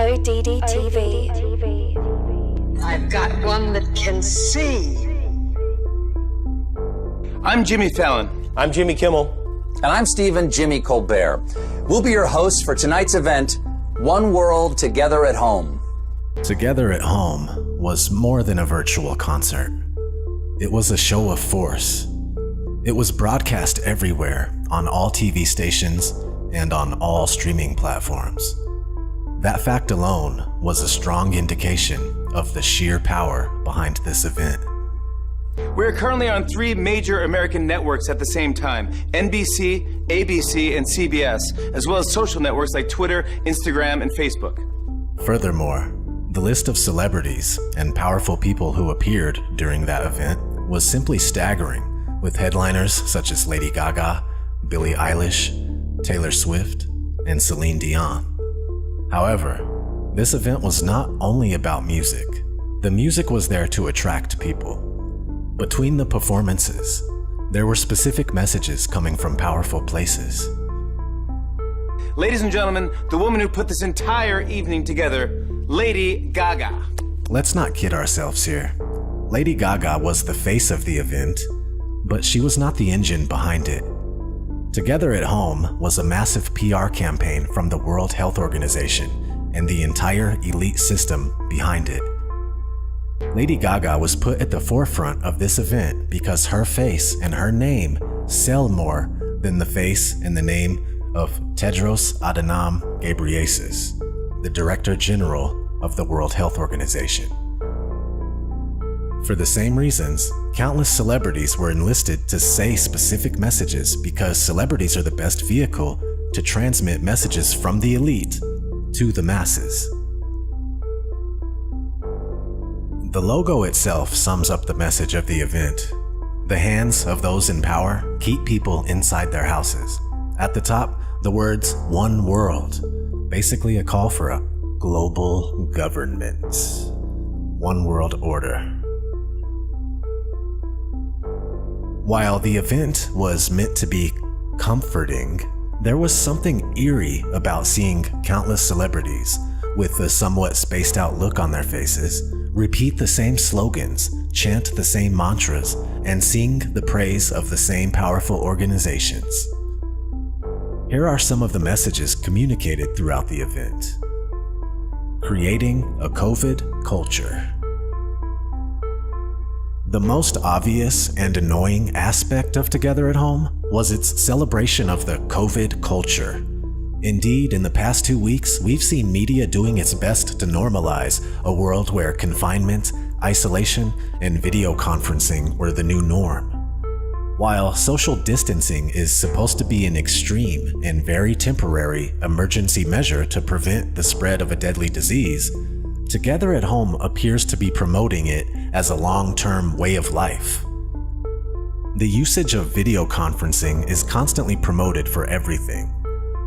ODD TV. I've got one that can see. I'm Jimmy Fallon. I'm Jimmy Kimmel. And I'm Stephen Jimmy Colbert. We'll be your hosts for tonight's event, One World Together at Home. Together at Home was more than a virtual concert. It was a show of force. It was broadcast everywhere, on all TV stations and on all streaming platforms. That fact alone was a strong indication of the sheer power behind this event. We're currently on 3 major American networks at the same time: NBC, ABC, and CBS, as well as social networks like Twitter, Instagram, and Facebook. Furthermore, the list of celebrities and powerful people who appeared during that event was simply staggering, with headliners such as Lady Gaga, Billie Eilish, Taylor Swift, and Celine Dion. However, this event was not only about music. The music was there to attract people. Between the performances, there were specific messages coming from powerful places. Ladies and gentlemen, the woman who put this entire evening together, Lady Gaga. Let's not kid ourselves here. Lady Gaga was the face of the event, but she was not the engine behind it. Together at Home was a massive PR campaign from the World Health Organization and the entire elite system behind it. Lady Gaga was put at the forefront of this event because her face and her name sell more than the face and the name of Tedros Adhanom Ghebreyesus, the Director General of the World Health Organization. For the same reasons, countless celebrities were enlisted to say specific messages because celebrities are the best vehicle to transmit messages from the elite to the masses. The logo itself sums up the message of the event. The hands of those in power keep people inside their houses. At the top, the words "One World," basically a call for a global government. One world order. While the event was meant to be comforting, there was something eerie about seeing countless celebrities with a somewhat spaced out look on their faces repeat the same slogans, chant the same mantras, and sing the praise of the same powerful organizations. Here are some of the messages communicated throughout the event. Creating a COVID culture. The most obvious and annoying aspect of Together at Home was its celebration of the COVID culture. Indeed, in the past 2 weeks, we've seen media doing its best to normalize a world where confinement, isolation, and video conferencing were the new norm. While social distancing is supposed to be an extreme and very temporary emergency measure to prevent the spread of a deadly disease, Together at Home appears to be promoting it as a long-term way of life. The usage of video conferencing is constantly promoted for everything.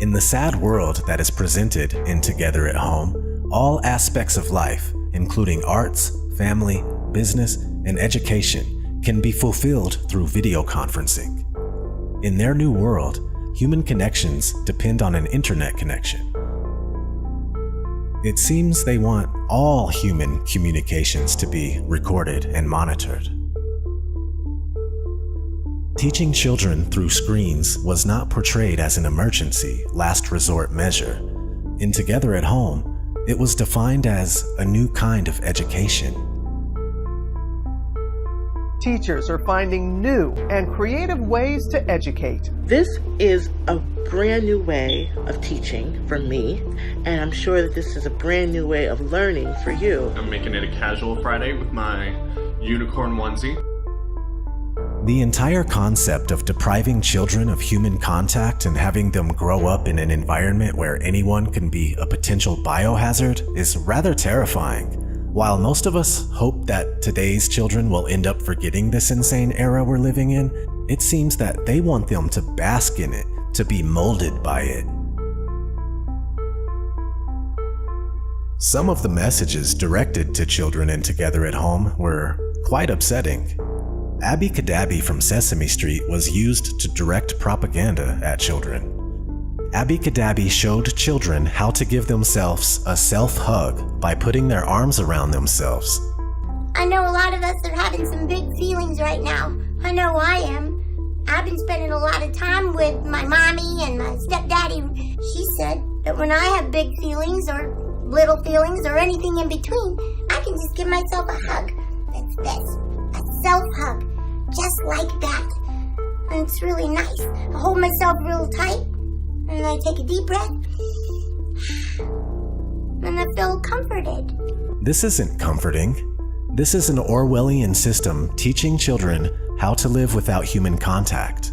In the sad world that is presented in Together at Home, all aspects of life, including arts, family, business, and education, can be fulfilled through video conferencing. In their new world, human connections depend on an internet connection. It seems they want all human communications to be recorded and monitored. Teaching children through screens was not portrayed as an emergency, last resort measure. In Together at Home, it was defined as a new kind of education. Teachers are finding new and creative ways to educate. This is a brand new way of teaching for me, and I'm sure that this is a brand new way of learning for you. I'm making it a casual Friday with my unicorn onesie. The entire concept of depriving children of human contact and having them grow up in an environment where anyone can be a potential biohazard is rather terrifying. While most of us hope that today's children will end up forgetting this insane era we're living in, it seems that they want them to bask in it, to be molded by it. Some of the messages directed to children in Together at Home were quite upsetting. Abby Cadabby from Sesame Street was used to direct propaganda at children. Abby Kadabi showed children how to give themselves a self-hug by putting their arms around themselves. I know a lot of us are having some big feelings right now. I know I am. I've been spending a lot of time with my mommy and my stepdaddy. She said that when I have big feelings or little feelings or anything in between, I can just give myself a hug. That's this. A self-hug. Just like that. And it's really nice. I hold myself real tight, and I take a deep breath, and I feel comforted. This isn't comforting. This is an Orwellian system teaching children how to live without human contact.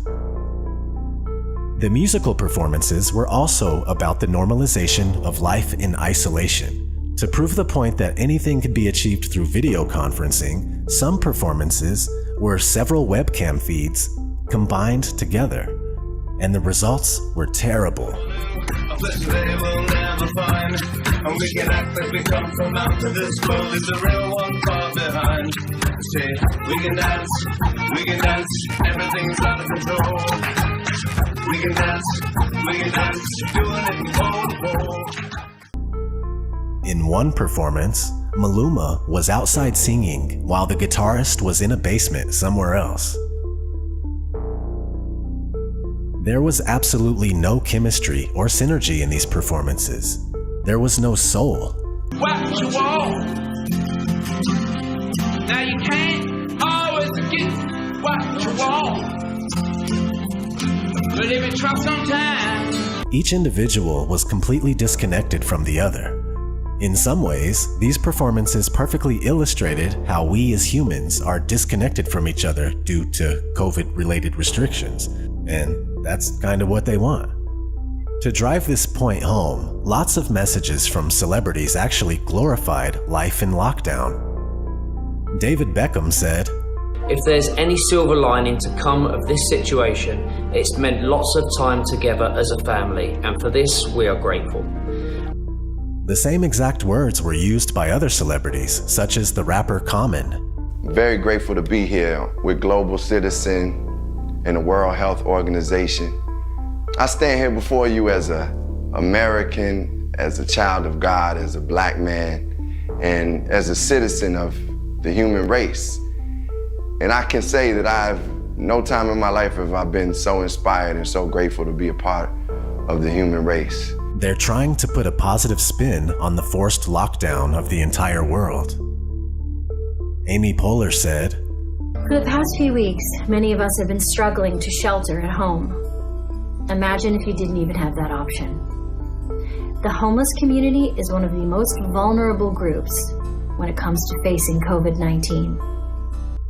The musical performances were also about the normalization of life in isolation. To prove the point that anything could be achieved through video conferencing, some performances were several webcam feeds combined together, and the results were terrible. A place they will never find, and we can act like we come from out of this world. Is the real one far behind? Say, we can dance, everything's out of control. We can dance, doing it pole to pole. In one performance, Maluma was outside singing while the guitarist was in a basement somewhere else. There was absolutely no chemistry or synergy in these performances. There was no soul. What you want? Now you can't always get what you want. But if you try sometimes. Each individual was completely disconnected from the other. In some ways, these performances perfectly illustrated how we as humans are disconnected from each other due to COVID-related restrictions. And that's kind of what they want. To drive this point home, lots of messages from celebrities actually glorified life in lockdown. David Beckham said, "If there's any silver lining to come of this situation, it's meant lots of time together as a family, and for this we are grateful." The same exact words were used by other celebrities, such as the rapper Common. Very grateful to be here with Global Citizen and the World Health Organization. I stand here before you as an American, as a child of God, as a black man, and as a citizen of the human race. And I can say that no time in my life have I been so inspired and so grateful to be a part of the human race. They're trying to put a positive spin on the forced lockdown of the entire world. Amy Poehler said, "For the past few weeks, many of us have been struggling to shelter at home. Imagine if you didn't even have that option. The homeless community is one of the most vulnerable groups when it comes to facing COVID-19.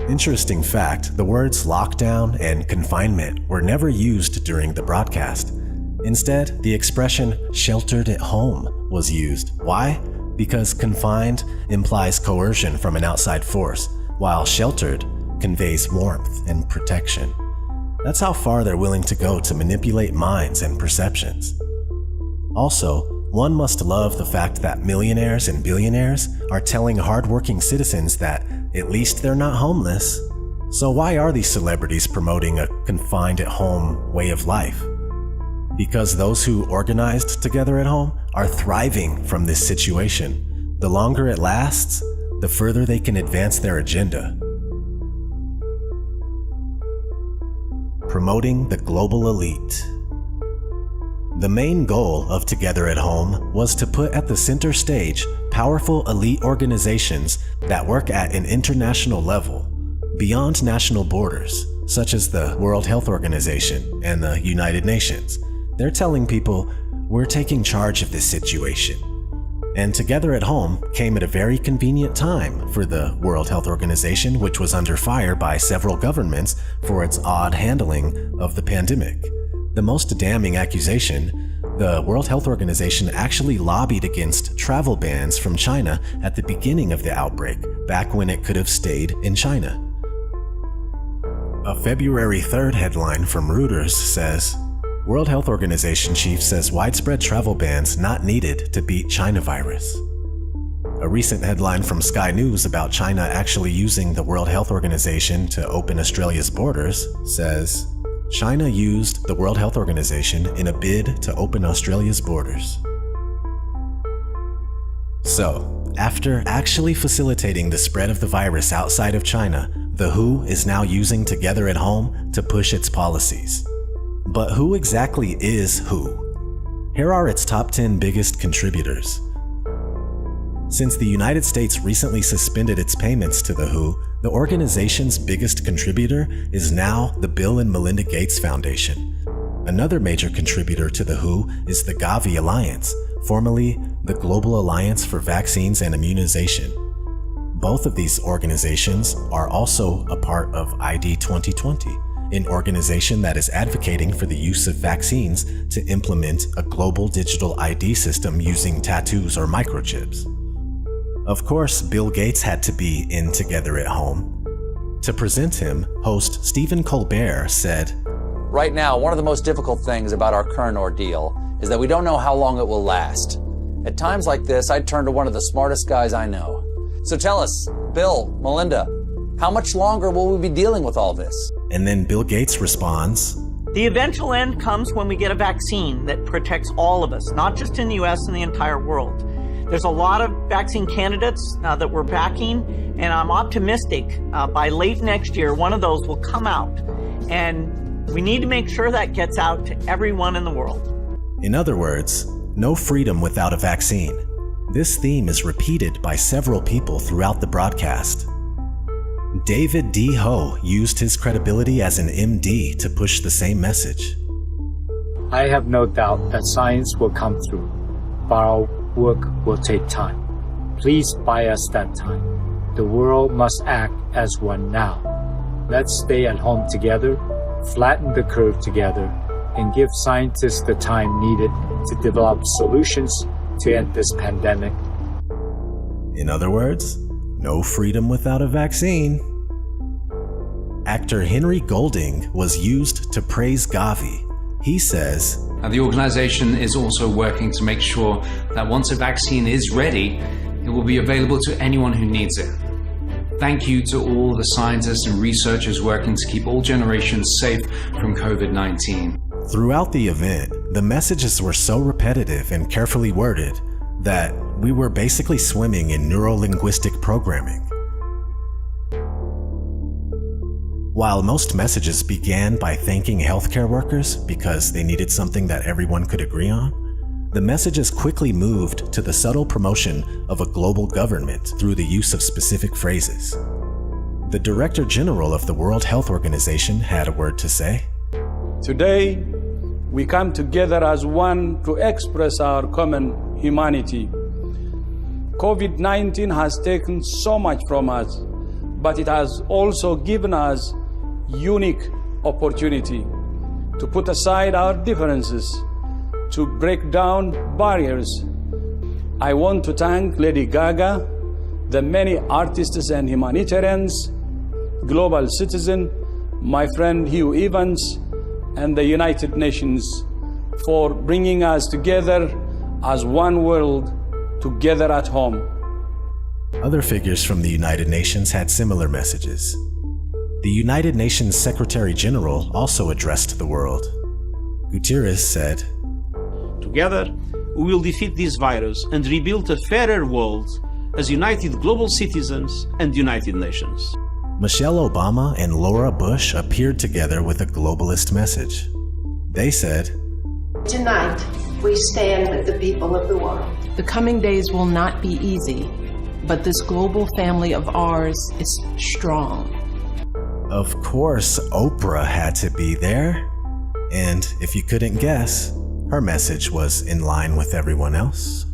Interesting fact, the words lockdown and confinement were never used during the broadcast. Instead, the expression sheltered at home was used. Why? Because confined implies coercion from an outside force, while sheltered conveys warmth and protection. That's how far they're willing to go to manipulate minds and perceptions. Also, one must love the fact that millionaires and billionaires are telling hardworking citizens that at least they're not homeless. So why are these celebrities promoting a confined-at-home way of life? Because those who organized together at home are thriving from this situation. The longer it lasts, the further they can advance their agenda. Promoting the global elite. The main goal of Together at Home was to put at the center stage powerful elite organizations that work at an international level, beyond national borders, such as the World Health Organization and the United Nations. They're telling people, we're taking charge of this situation. And Together at Home came at a very convenient time for the World Health Organization, which was under fire by several governments for its odd handling of the pandemic. The most damning accusation, the World Health Organization actually lobbied against travel bans from China at the beginning of the outbreak, back when it could have stayed in China. A February 3rd headline from Reuters says, World Health Organization chief says widespread travel bans not needed to beat China virus. A recent headline from Sky News about China actually using the World Health Organization to open Australia's borders says, China used the World Health Organization in a bid to open Australia's borders. So, after actually facilitating the spread of the virus outside of China, the WHO is now using Together at Home to push its policies. But who exactly is WHO? Here are its top 10 biggest contributors. Since the United States recently suspended its payments to the WHO, the organization's biggest contributor is now the Bill and Melinda Gates Foundation. Another major contributor to the WHO is the Gavi Alliance, formerly the Global Alliance for Vaccines and Immunization. Both of these organizations are also a part of ID 2020, an organization that is advocating for the use of vaccines to implement a global digital ID system using tattoos or microchips. Of course, Bill Gates had to be in Together at Home. To present him, host Stephen Colbert said, "Right now, one of the most difficult things about our current ordeal is that we don't know how long it will last. At times like this, I'd turn to one of the smartest guys I know. So tell us, Bill, Melinda, how much longer will we be dealing with all this?" And then Bill Gates responds, "The eventual end comes when we get a vaccine that protects all of us, not just in the US and the entire world. There's a lot of vaccine candidates that we're backing, and I'm optimistic by late next year, one of those will come out. And we need to make sure that gets out to everyone in the world." In other words, no freedom without a vaccine. This theme is repeated by several people throughout the broadcast. David D. Ho used his credibility as an MD to push the same message. "I have no doubt that science will come through, but our work will take time. Please buy us that time. The world must act as one now. Let's stay at home together, flatten the curve together, and give scientists the time needed to develop solutions to end this pandemic." In other words, no freedom without a vaccine. Actor Henry Golding was used to praise Gavi. He says, The organization is also working to make sure that once a vaccine is ready, it will be available to anyone who needs it. Thank you to all the scientists and researchers working to keep all generations safe from COVID-19. Throughout the event, the messages were so repetitive and carefully worded that we were basically swimming in neuro-linguistic programming. While most messages began by thanking healthcare workers because they needed something that everyone could agree on, the messages quickly moved to the subtle promotion of a global government through the use of specific phrases. The Director General of the World Health Organization had a word to say. "Today, we come together as one to express our common humanity. COVID-19 has taken so much from us, but it has also given us unique opportunity to put aside our differences, to break down barriers. I want to thank Lady Gaga, the many artists and humanitarians, global citizen, my friend Hugh Evans, and the United Nations for bringing us together as one world, together at home." Other figures from the United Nations had similar messages. The United Nations Secretary General also addressed the world. Guterres said, "Together, we will defeat this virus and rebuild a fairer world as united global citizens and United Nations." Michelle Obama and Laura Bush appeared together with a globalist message. They said, "Tonight, we stand with the people of the world. The coming days will not be easy, but this global family of ours is strong." Of course, Oprah had to be there. And if you couldn't guess, her message was in line with everyone else.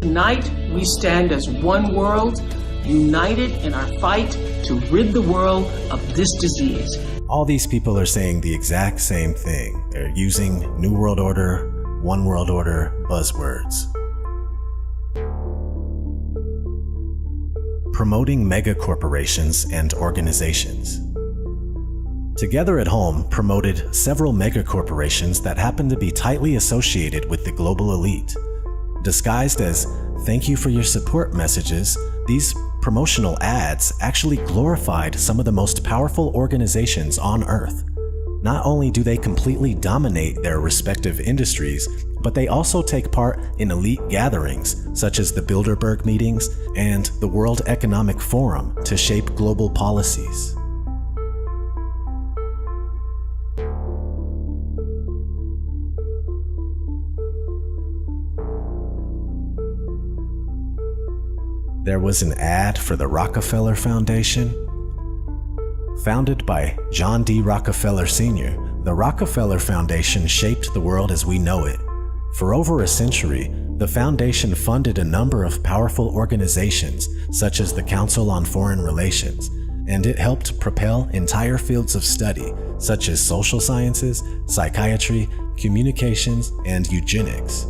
"Tonight, we stand as one world, united in our fight to rid the world of this disease." All these people are saying the exact same thing. They're using New World Order, One World Order buzzwords. Promoting mega corporations and organizations. Together at Home promoted several mega corporations that happen to be tightly associated with the global elite. Disguised as "thank you for your support" messages, these promotional ads actually glorified some of the most powerful organizations on Earth. Not only do they completely dominate their respective industries, but they also take part in elite gatherings such as the Bilderberg meetings and the World Economic Forum to shape global policies. There was an ad for the Rockefeller Foundation. Founded by John D. Rockefeller Sr., the Rockefeller Foundation shaped the world as we know it. For over a century, the foundation funded a number of powerful organizations, such as the Council on Foreign Relations, and it helped propel entire fields of study, such as social sciences, psychiatry, communications, and eugenics.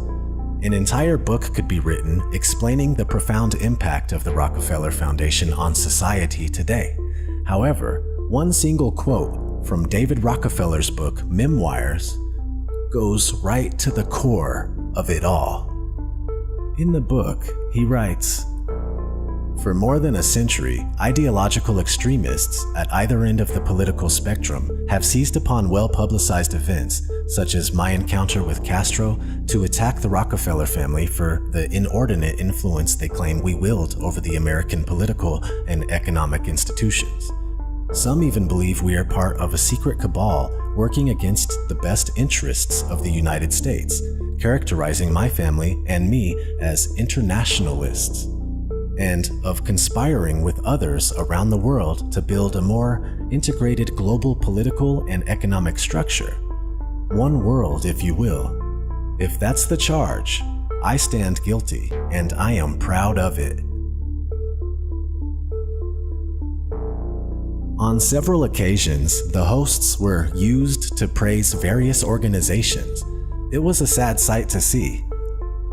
An entire book could be written explaining the profound impact of the Rockefeller Foundation on society today. However, one single quote from David Rockefeller's book, Memoirs, goes right to the core of it all. In the book, he writes, "For more than a century, ideological extremists at either end of the political spectrum have seized upon well-publicized events, such as my encounter with Castro, to attack the Rockefeller family for the inordinate influence they claim we wield over the American political and economic institutions. Some even believe we are part of a secret cabal working against the best interests of the United States, characterizing my family and me as internationalists, and of conspiring with others around the world to build a more integrated global political and economic structure. One world, if you will. If that's the charge, I stand guilty, and I am proud of it." On several occasions, the hosts were used to praise various organizations. It was a sad sight to see.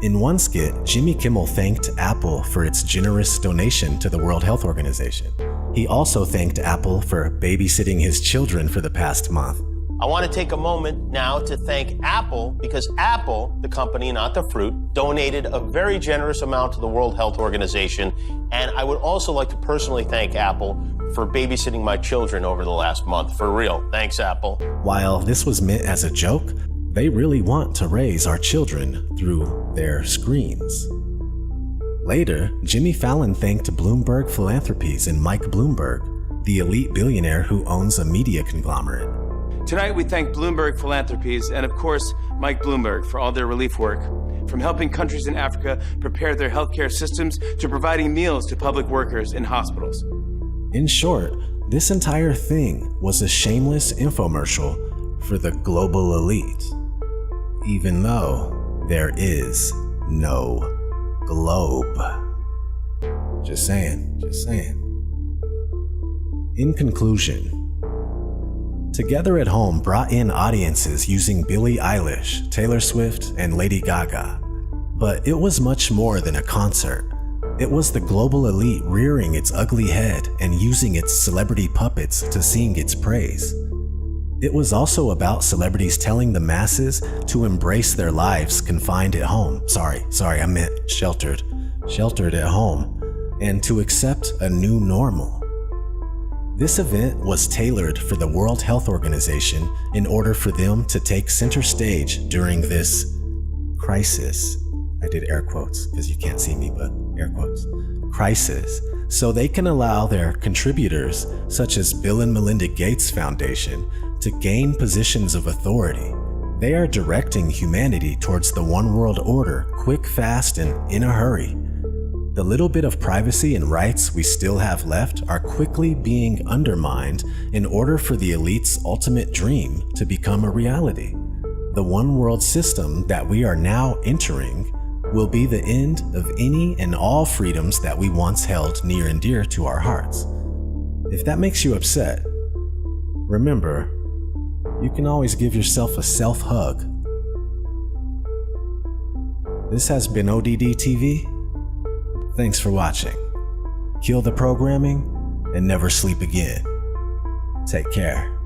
In one skit, Jimmy Kimmel thanked Apple for its generous donation to the World Health Organization. He also thanked Apple for babysitting his children for the past month. I want to take a moment now to thank Apple, because Apple, the company, not the fruit, donated a very generous amount to the World Health Organization. And I would also like to personally thank Apple for babysitting my children over the last month. For real. Thanks, Apple. While this was meant as a joke, they really want to raise our children through their screens. Later, Jimmy Fallon thanked Bloomberg Philanthropies and Mike Bloomberg, the elite billionaire who owns a media conglomerate. Tonight, we thank Bloomberg Philanthropies and, of course, Mike Bloomberg for all their relief work, from helping countries in Africa prepare their healthcare systems to providing meals to public workers in hospitals. In short, this entire thing was a shameless infomercial for the global elite, even though there is no globe. Just saying, just saying. In conclusion, Together at Home brought in audiences using Billie Eilish, Taylor Swift, and Lady Gaga. But it was much more than a concert. It was the global elite rearing its ugly head and using its celebrity puppets to sing its praise. It was also about celebrities telling the masses to embrace their lives confined at home. Sorry, I meant sheltered at home, and to accept a new normal. This event was tailored for the World Health Organization in order for them to take center stage during this crisis. I did air quotes because you can't see me, but air quotes. Crisis. So they can allow their contributors, such as Bill and Melinda Gates Foundation, to gain positions of authority. They are directing humanity towards the one world order, quick, fast, and in a hurry. The little bit of privacy and rights we still have left are quickly being undermined in order for the elite's ultimate dream to become a reality. The one world system that we are now entering will be the end of any and all freedoms that we once held near and dear to our hearts. If that makes you upset, remember, you can always give yourself a self-hug. This has been ODD TV. Thanks for watching. Kill the programming and never sleep again. Take care.